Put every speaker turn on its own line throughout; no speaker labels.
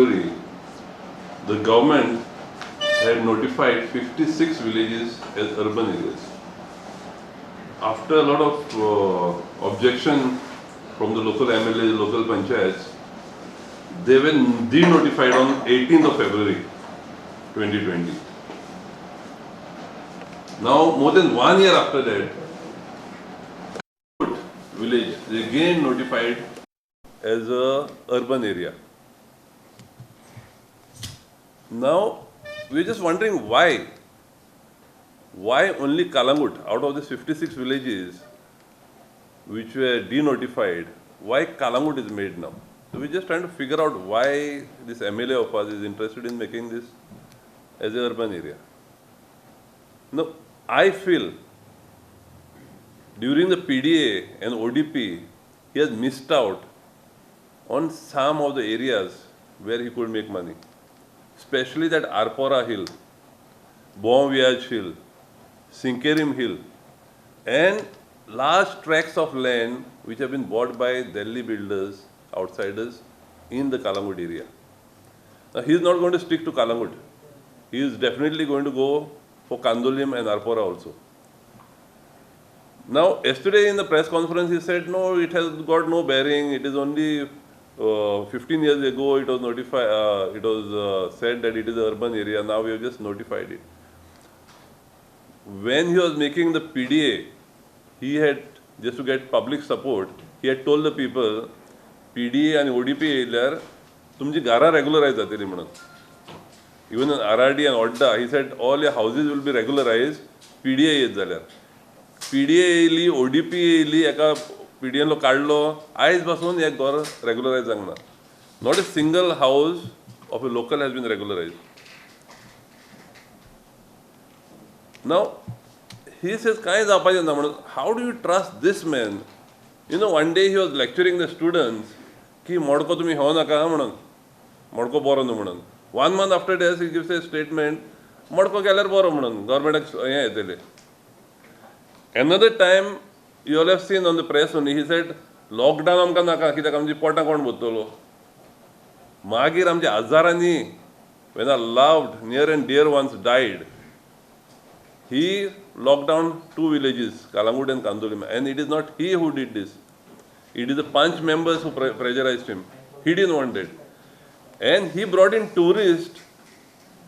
February, the government had notified 56 villages as urban areas. After a lot of objection from the local MLAs, local panchayats, they were de-notified on 18th of February 2020. Now, more than 1 year after that, village is again notified as a urban area. Now, we're just wondering why. Why only Kalangut, out of the 56 villages which were de-notified, why Kalangut is made now? So we're just trying to figure out why this MLA of us is interested in making this as an urban area. Now, I feel during the PDA and ODP, he has missed out on some of the areas where he could make money, especially that Arpora Hill, Bon Voyage Hill, Sinkerim Hill, and large tracts of land which have been bought by Delhi builders, outsiders, in the Kalangut area. Now, he is not going to stick to Kalangut. He is definitely going to go for Kandolim and Arpora also. Now, yesterday in the press conference, he said, no, it has got no bearing. It is only 15 years ago it was notified. It was said that it is an urban area. Now we have just notified it. When he was making the PDA, he had, just to get public support, he had told the people, PDA and ODP येयल्यार तुमची घरां regularize जातली म्हणून. Even in RRD and ODDA, he said all your houses will be regularized, PDA येत जाल्यार. PDA येयली, ODP येयली, एका PDA लो काडलो, आयज पासून एक घर regularize जावंक ना. Not a single house of a local has been regularized. Now, he says, how do you trust this man? You know, one day he was lecturing the students, ki modko tumi ho naka manan, modko boro nu manan. 1 month after this, he gives a statement, modko keller boro manan, government yetele. Another time, you all have seen on the press only, he said, lockdown amka naka, kitak amji pota kon bottolo. Magir amji azarani, when our loved, near and dear ones died, he locked down 2 villages, Kalangut and Kandolim, and it is not he who did this. It is the Panch members who pressurized him. He didn't want it. And he brought in tourists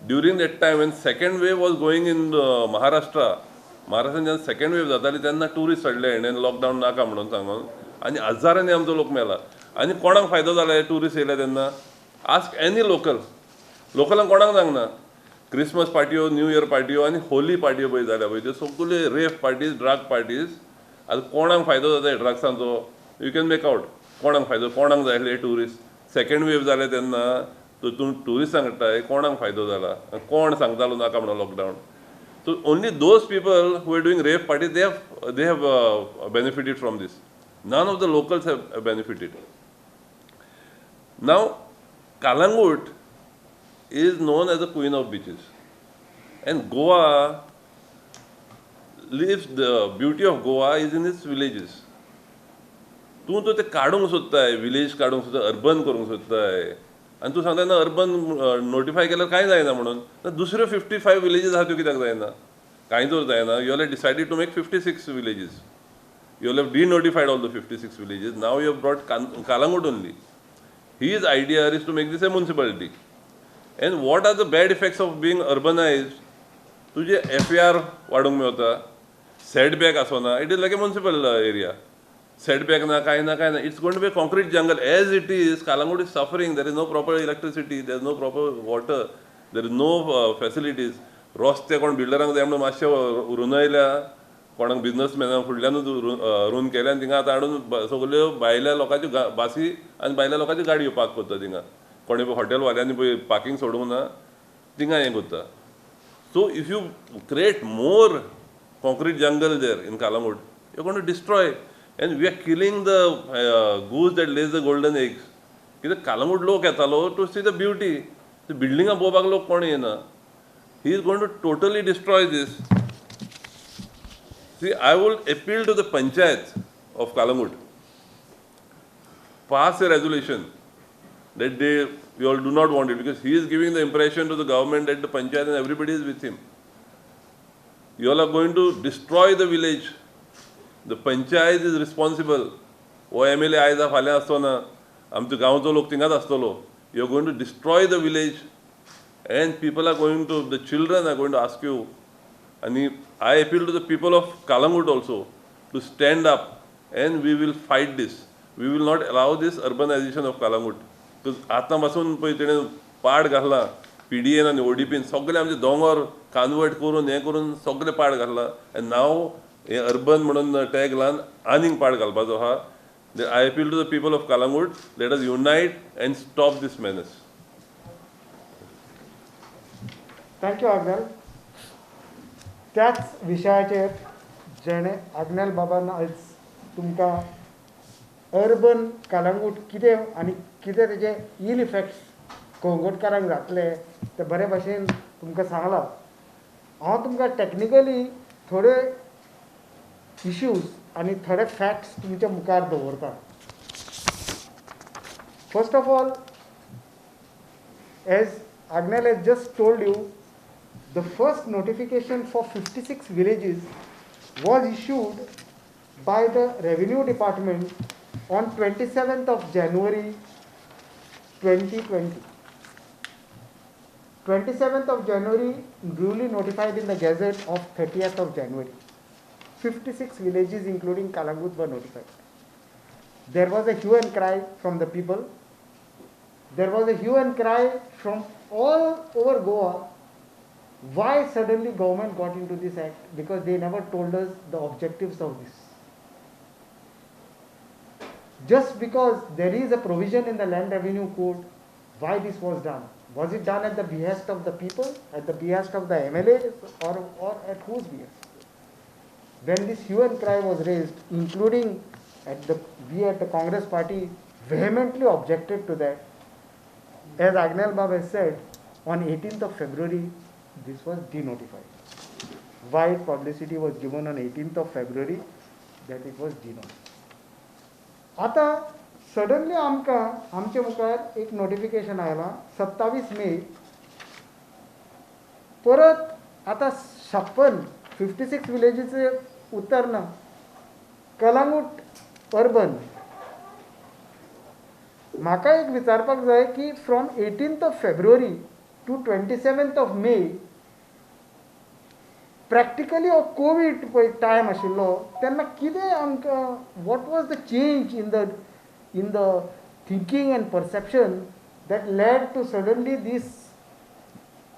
during that time when second wave was going in Maharashtra. Maharashtra's second wave जाताली तेन्ना tourists हाडले and lockdown नाका म्हणून सांगून आनी हजारांनी आमचो लोक मेला आनी कोणाक फायदो जाला टुरिस्ट येयले तेन्ना आस्क एनी लोकलांक कोणाक सांगना क्रिसमस पार्टियो न्यू इयर पार्टियो आनी होली पार्टियो पळय जाल्या पळय त्यो सगळे रेफ पार्टीज ड्रग पार्टीज आतां कोणाक फायदो जाता ड्रग्सांचो यू कॅन मेक आउट कोणाक फायदो कोणाक जाय आसले टुरिस्ट सेकंड वेव जाले तेन्ना तूं टुरिस्टांक हाडटाय कोणाक फायदो जाला कोण सांगतालो नाका म्हणून lockdown so only those people who are doing rave parties they have benefited from this none of the locals have benefited now Calangute is known as the queen of beaches. And Goa lives, the beauty of Goa is in its villages. तूं तो ते काडूंक सोदताय village काडूंक सोदता urban करूंक सोदताय आनी तूं सांगता ना अर्बन नोटिफाय केल्यार कांय जायना म्हणून दुसऱ्यो 55 विलेजीस आहा त्यो कित्याक जायना कांय तर जायना you have decided to make 56 villages you have de-notified all the 56 villages now you have brought Kalangut only his idea is to make this a municipality. And what are the bad effects of being urbanized? तुझे FAR वाढूंक मेवता, setback आसोना, it is like a municipal area. Setback ना काय ना, it's going to be a concrete jungle. As it is, Kalangut is suffering, there is no proper electricity, there is no proper water, there is no facilities. रस्ते कोण बिल्डरांक जाय म्हणून मातशे रुंदयल्या, कोणाक बिझनसमॅनांक फुडल्यानूच रूंद केल्या आनी थिंगा आतां हाडून सगल्यो भायल्या लोकांच्यो बासी आनी भायल्या लोकांच्यो गाडयो पार्क करता थिंगा. कोणी हॉटेलवाल्यांनी पळय पार्किंग सोडूंक ना थिंगा हें करता so if you create more concrete jungle there in Calangute you going to destroy and we are killing the goose that lays the golden eggs कित्याक कालांगूट लोक येतालो टू सी द ब्युटी बिल्डिंगां पळोवपाक लोक कोण येना he is going to totally destroy this sea I would appeal to the panchayat of Calangute pass a resolution that they We all do not want it because he is giving the impression to the government that the panchayat and everybody is with him. You all are going to destroy the village. The panchayat is responsible. O MLA Aiza फाल्यां आसतना आमचो गांवचो लोक थिंगाच आसतलो. You are going to destroy the village, and people are going to, the children are going to ask you. And I appeal to the people of Kalangut also to stand up, and we will fight this. We will not allow this urbanization of Kalangut. Because आतां पासून पळय तेणें पाड घातला PDN आनी ODPन सगळे आमचे दोंगर कन्वर्ट करून हें करून सगळे पाड घातला. एंड नाव हे अर्बन म्हणून टॅग लावन आनीक पाड घालपाचो आहा. I appeal to the people of Kalangut, let us unite and stop this menace.
Thank you, Agnel. त्याच विशयाचेर जेणे आग्नेल बाबान आयज तुमकां अर्बन कालांगूट कितें आनी कितें तेजे इल इफेक्ट्स कोंगोटकारांक जातले ते बरे भाशेन तुमकां सांगलां. हांव तुमकां टॅक्निकली थोडे इश्यूज आनी थोडे फॅक्ट्स तुमच्या मुखार दवरता. First of all, as Agnel has just told you, the first notification for 56 villages was issued by the Revenue Department on 27th of January 2020. 27th of January, duly notified in the Gazette of 30th of January. 56 villages including Kalangut were notified. There was a hue and cry from the people. There was a hue and cry from all over Goa. Why suddenly government got into this act? Because they never told us the objectives of this. Just because there is a provision in the Land Revenue Code, why this was done? Was it done at the behest of the people, at the behest of the MLAs, or at whose behest? When this hue and cry was raised, including we at the Congress party vehemently objected to that. As Agnel Bab has said, on 18th of February, this was denotified. Wide publicity was given on 18th of February that it was denotified. आता suddenly आमकां आमचे मुखार एक notification आयलां 27 मे. परत आतां 56 विलेजीचे उत्तर ना. कलांगूट अर्बन. म्हाका एक विचारपाक जाय की from 18th of February to 27th of May practically हो कोवीड पळय टायम आशिल्लो तेन्ना कितें आमकां what was the change in the thinking and perception that led to suddenly this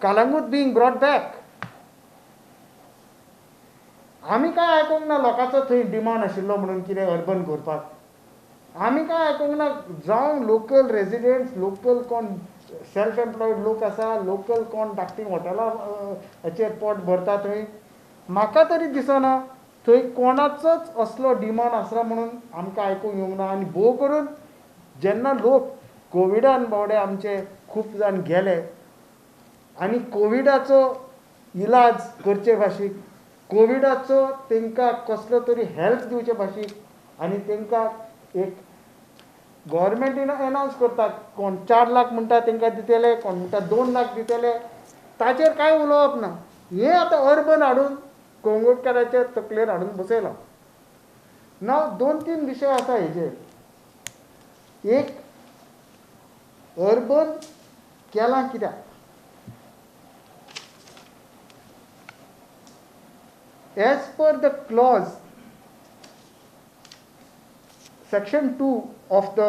Calangute being brought back. आमी काय आयकूंक ना लोकांचो थंय डिमांड आशिल्लो म्हणून कितें अर्बन करपाक. आमी काय आयकूंक ना जावं लोकल रेजिडेंट्स, लोकल कोण सेल्फ एम्प्लॉयड लोक आसा, लोकल कोण धाकटी हॉटेलां हाचेर पोट भरता थंय. म्हाका तरी दिसना थंय कोणाचोच असलो डिमांड आसला म्हणून आमकां आयकूंक येवंक ना. आनी भोव करून जेन्ना लोक कोविडान बावडे आमचे खूब जाण गेले आनी कोविडाचो इलाज करचे भाशीक, कोविडाचो तांकां कसलो तरी हेल्प दिवचे भाशीक आनी तांकां एक गव्हर्मेंटीन एनावन्स करता कोण 4 लाख म्हणटा तांकां दितले, कोण म्हणटा 2 लाख दितले, ताचेर कांय उलोवप ना. हें आतां अर्बन हाडून कोंगोटकाराच्या तकलेर हाडून बसयलां. नाव 2-3 विशय आसा हेजेर. एक, अर्बन केलां कित्याक? As per the clause, section 2 of the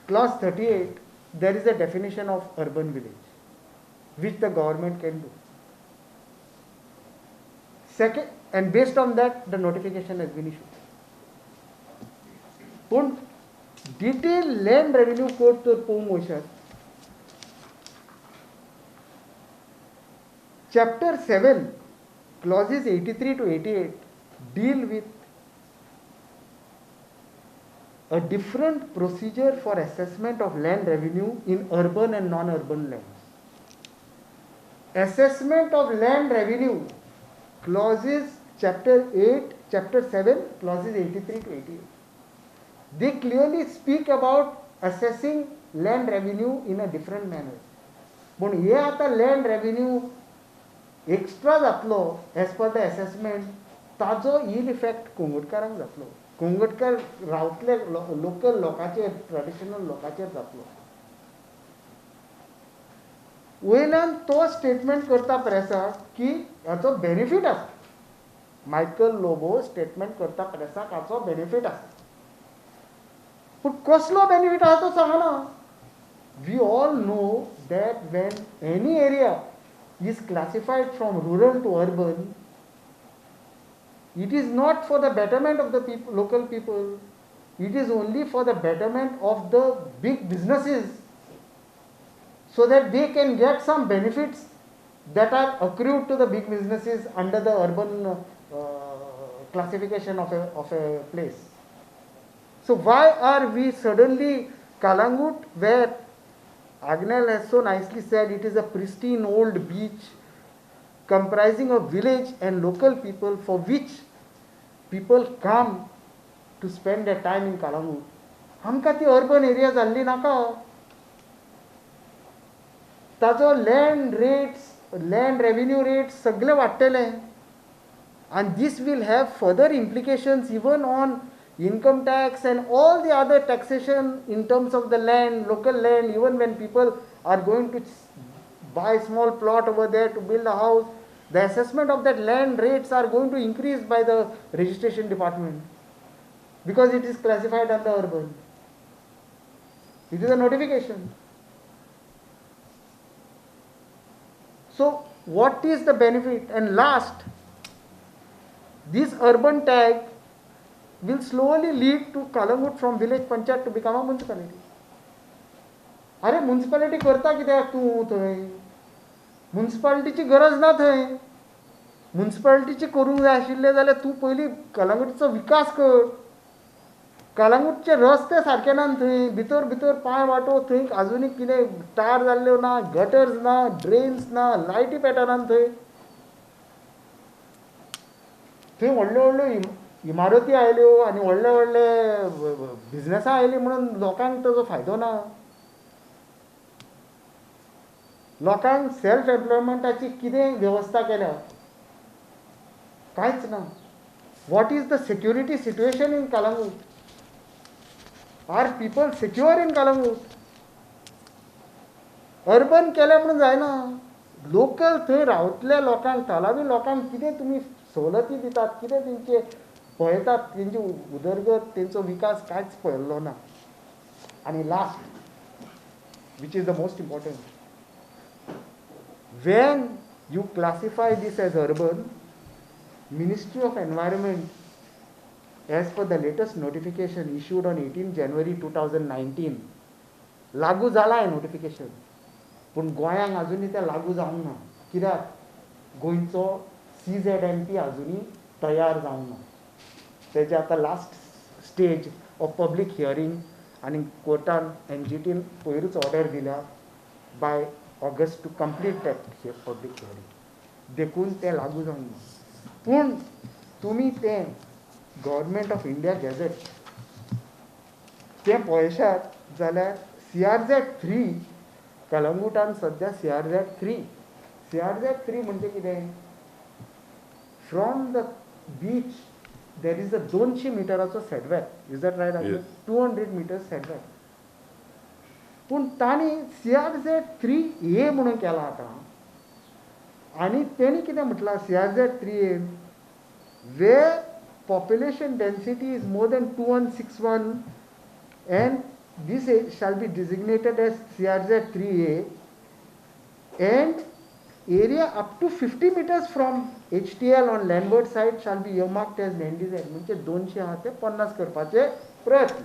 clause 38, there is a definition of urban village, which the government can do. Second, and based on that, the notification has been issued. But detailed land revenue code to promotion, chapter 7, clauses 83 to 88 deal with a different procedure for assessment of land revenue in urban and non-urban lands. Assessment of land revenue, clauses chapter 8, chapter 7, clauses 83 to 88. They clearly speak about assessing land revenue in a different manner. पूण हे आतां land revenue extra जातलो as per the assessment, ताजो इल effect कुंगटकारांक जातलो. कुंगटकार रावतले local लोकांचेर, traditional लोकांचेर जातलो. वयल्यान तो स्टेटमेंट करता प्रेसाक की हाचो बेनिफीट आसा. मायकल लोबो स्टेटमेंट करता प्रेसाक हाचो बेनिफीट आसा. पूण कसलो बेनिफीट आसा तो सांगना. We all know that when any area is classified from rural to urban, it is not for the betterment of the people, local people. It is only for the betterment of the big businesses, so that they can get some benefits that are accrued to the big businesses under the urban classification of a place. So why are we suddenly Kalangut, where Agnel has so nicely said it is a pristine old beach comprising of village and local people, for which people come to spend their time in Kalangut. आमकां ती urban area जाल्ली नाका. ताजो land rates, land revenue rates सगळे वाडटले. And this will have further implications even on income tax and all the other taxation in terms of the land, local land. Even when people are going to buy a small plot over there to build a house, the assessment of that land rates are going to increase by the registration department because it is classified under urban. It is a notification. So what is the benefit? And last, this urban tag will slowly lead to Kalangut from village panchayat to become a municipality. अरे municipality करता कित्याक तूं थंय? म्युनिसिपालिटीची गरज ना थंय. म्युनिसिपालिटीची करूंक जाय आशिल्लें जाल्यार तूं पयलीं कलंगूटचो विकास कर. कलंगूटचे रस्ते सारके ना थंय. भितर भितर पांय वाटो थंय आजुनी कितें टार जाल्ल्यो ना, गटर्स ना, ड्रेन्स ना, लायटी पेटना थंय. थंय व्हडल्यो व्हडल्यो इमारती आयल्यो आनी व्हडले व्हडले बिजनेसां आयलीं म्हणून लोकांक ताजो फायदो ना. लोकांक सेल्फ एम्प्लॉयमेंटाची कितें वेवस्था केल्या? कांयच ना. What is the security situation in Kalangut? Are people secure in Kalangut? Urban केलें म्हणून जायना. लोकल थंय रावतल्या लोकांक, थळावी लोकांक कितें तुमी सवलती दितात, कितें तेंचे पळयतात, तेंची उदरगत, तेंचो विकास कांयच पळयल्लो ना. आनी last, which is the most important, when you classify this as urban, Ministry of Environment, as per the latest notification issued on 18 January 2019, लागू जाला हें नोटिफिकेशन. पूण गोंयांक आजुनी तें लागू जावंक ना. कित्याक? गोंयचो CZMP आजुनी तयार जावंक ना. तेजे आतां last stage of public hearing आनी कोर्टान NGTन पयरूच ऑर्डर दिल्या by August to complete that public hearing. देखून तें लागू जावंक ना. पूण तुमी तें गव्हर्मेंट ऑफ इंडिया गॅझेट तें पळयशात जाल्यार CRZ3 कलंगुटान सद्या CRZ3 म्हणजे कितें? From the beach there is a 200 मिटराचो setback. Is that right? 200 metres setback. पूण तांणी CRZ3A म्हणून केला आतां. आनी तेणी कितें म्हटलां CRZ3A, where population density is more than 2161 and this shall be designated as CRZ3A, and area up to 50 meters from HTL on landward side shall be earmarked as land design. म्हणजे 200 आहा ते 50 करपाचे प्रयत्न.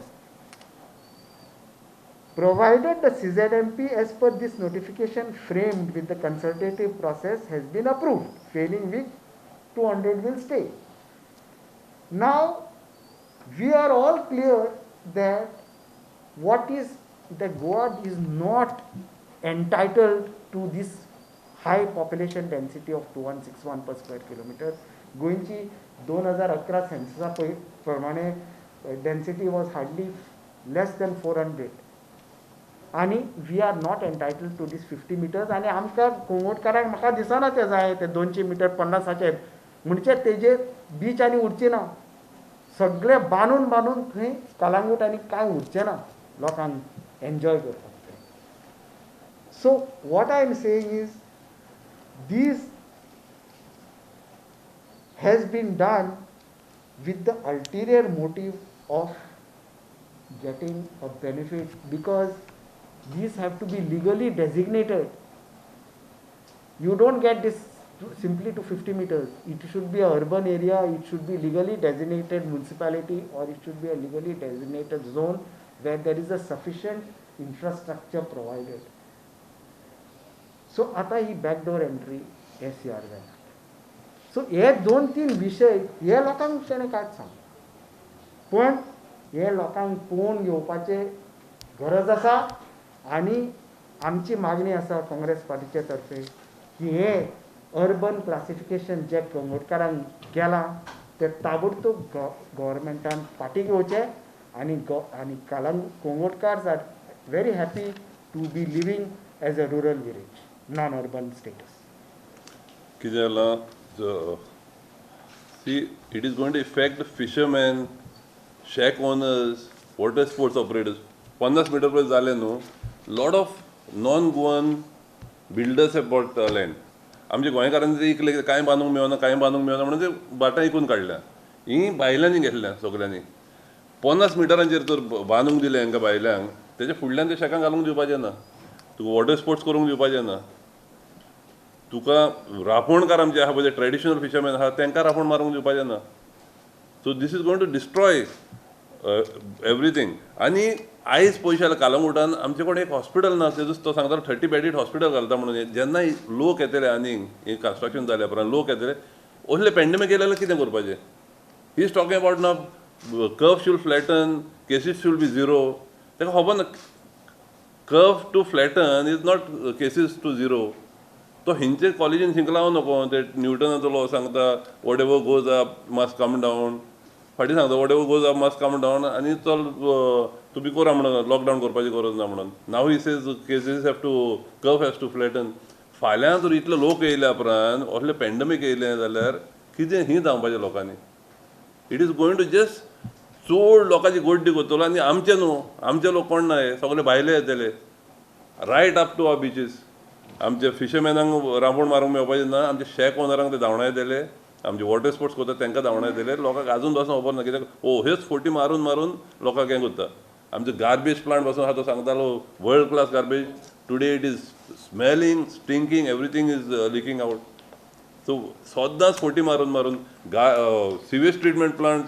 Provided the CZMP as per this notification framed with the consultative process has been approved, failing which 200 will stay. Now we are all clear that Goa is not entitled to this high population density of 2161 per square kilometer. गोंयची 2011 सेन्ससा प्रमाणे density was hardly less than 400. आनी we are not entitled to this 50 metres आनी आमकां कुंगोटकारांक म्हाका दिसना ते जाय ते 200 मिटर 50 म्हणजे तेजेर बीच आनी उरची ना सगळे बांदून बांदून थंय कलांगूट आनी कांय उरचें ना लोकांक एन्जॉय करपाक so what I am saying is this has been done with the ulterior motive of getting a benefit because these have to be legally designated. You don't get this simply to 50 meters. It should be an urban area, it should be legally designated municipality or it should be a legally designated zone where there is a sufficient infrastructure provided. So, आता ही backdoor entry SCR जाय. सो हे 2-3 विशय हे लोकांक तेणें कांयच सांग पण हे लोकांक पळोवन घेवपाचे गरज आसा आनी आमची मागणी आसा काँग्रेस पार्टीचे तर्फे की हे अर्बन क्लासिफिकेशन जे कुंगोटकारांक केलां ते ताबडतोब गव्हर्मेंटान फाटीं घेवचे आनी कुंगोटकार are very happy to be living as a rural village non urban status
कितें जालां see it is going to affect the fishermen shack owners water sports operators 50 metre पर्यंत जाले न्हू lot of non Goan builders have bought land आमच्या गोंयकारांनी इकले कांय बांदूंक मेळना कांय बांदूंक मेळना म्हणून ते बाटां इकून काडल्या ही बायलांनी घेतल्या सगळ्यांनी 50 मिटरांचेर तर बांदूंक दिले हांकां बायल्यांक तेच्या फुडल्यान ते शेकांक घालूंक दिवपाचें ना तुका वॉटर स्पोर्ट्स करूंक दिवपाचें ना तुका रांपोणकार आमचे आहा पळय ट्रेडिशनल फिशरमॅन आहा तांकां रांपोण मारूंक दिवपाचें ना so this is going to destroy everything आनी आयज पयशे जाल्यार कालंगुटान आमचे कडेन एक हॉस्पिटल ना तेजो तो सांगता 30 बेडीड हॉस्पिटल घालता म्हणून जेन्ना लोक येतले आनीक हें कन्स्ट्रक्शन जाल्या उपरांत लोक येतले असले पॅन्डेमीक येयले जाल्यार कितें करपाचें he is talking about now curve should flatten cases should be zero ताका खबर ना curve to flatten is not cases to zero तो हिंचे कॉलेजीन थिंक लावं नको ते न्यूटनाचो लॉ सांगता whatever goes up must come down फाटीं सांगता whatever goes up must come down आनी चल तुमी करा म्हणून लॉकडावन करपाची गरज ना म्हणून now he says cases have to curve has to flatten फाल्यां जर इतले लोक येयल्या उपरांत असले पॅन्डेमीक येयलें जाल्यार कितें ही जावपाचें लोकांनी it is going to just चड लोकांची गोड्डी करतलो आनी आमचे न्हू आमचे लोक कोण ना सगळे भायले येतले right up to our beaches आमचे फिशरमॅनांक रांपोण मारूंक मेळपाचें ना आमचे शेक ओनरांक ते धांवणाय दिले आमचे वॉटर स्पोर्ट्स करता तांकां धांवणाय दिले लोकांक आजून पासून खबर ना कित्याक ह्योच फोटी मारून मारून लोकांक हें करता आमचे गार्बेज प्लांट पासून आहा तो सांगतालो world class garbage today it is smelling stinking everything is leaking out so सद्दांच फोटी मारून मारून sewage treatment plant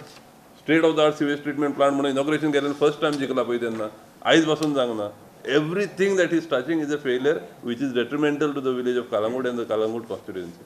state of the art sewage treatment plant म्हणून इनॉग्रेशन केलें फर्स्ट टायम जिखला पळय तेन्ना आयज पासून जावंक ना everything that is touching is a failure which is detrimental to the village of Kalangut and the Kalangut constituency.